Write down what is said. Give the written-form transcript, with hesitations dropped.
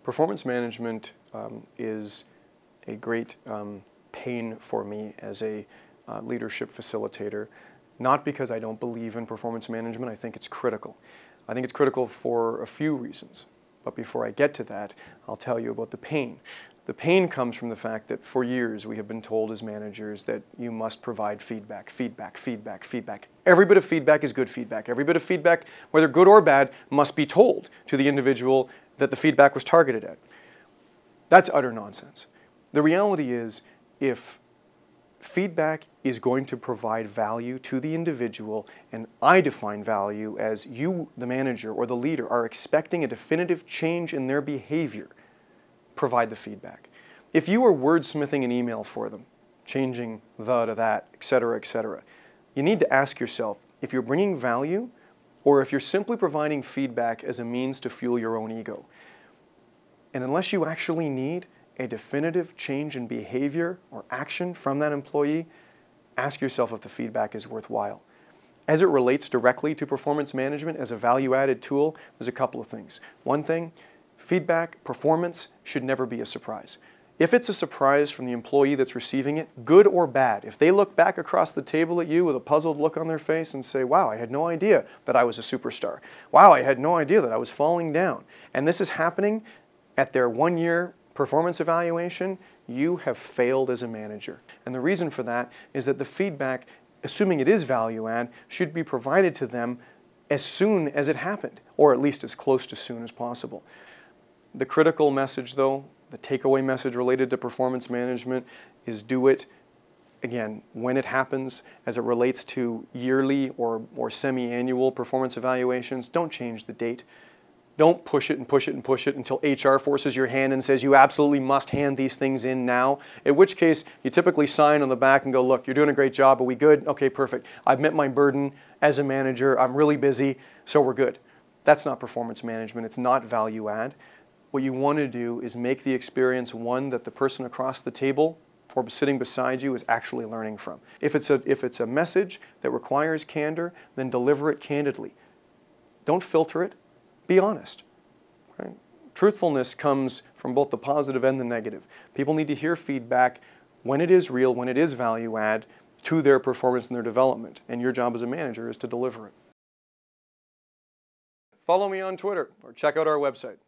Performance management is a great pain for me as a leadership facilitator, not because I don't believe in performance management. I think it's critical. I think it's critical for a few reasons. But before I get to that, I'll tell you about the pain. The pain comes from the fact that for years we have been told as managers that you must provide feedback, feedback, feedback, feedback. Every bit of feedback is good feedback. Every bit of feedback, whether good or bad, must be told to the individual that the feedback was targeted at. That's utter nonsense. The reality is, if feedback is going to provide value to the individual, and I define value as you, the manager or the leader, are expecting a definitive change in their behavior, provide the feedback. If you are wordsmithing an email for them, changing the to that, etc., you need to ask yourself if you're bringing value or if you're simply providing feedback as a means to fuel your own ego. And unless you actually need a definitive change in behavior or action from that employee, ask yourself if the feedback is worthwhile. As it relates directly to performance management as a value-added tool, there's a couple of things. One thing, feedback, performance should never be a surprise. If it's a surprise from the employee that's receiving it, good or bad, if they look back across the table at you with a puzzled look on their face and say, wow, I had no idea that I was a superstar. Wow, I had no idea that I was falling down. And this is happening at their 1-year performance evaluation, you have failed as a manager. And the reason for that is that the feedback, assuming it is value add, should be provided to them as soon as it happened, or at least as close to soon as possible. The critical message though, the takeaway message related to performance management is do it, again, when it happens. As it relates to yearly or semi-annual performance evaluations, don't change the date. Don't push it and push it and push it until HR forces your hand and says you absolutely must hand these things in now, in which case you typically sign on the back and go, look, you're doing a great job, are we good? Okay, perfect. I've met my burden as a manager, I'm really busy, so we're good. That's not performance management, it's not value add. What you want to do is make the experience one that the person across the table or sitting beside you is actually learning from. If it's a message that requires candor, then deliver it candidly. Don't filter it. Be honest. Right? Truthfulness comes from both the positive and the negative. People need to hear feedback when it is real, when it is value add to their performance and their development. And your job as a manager is to deliver it. Follow me on Twitter or check out our website.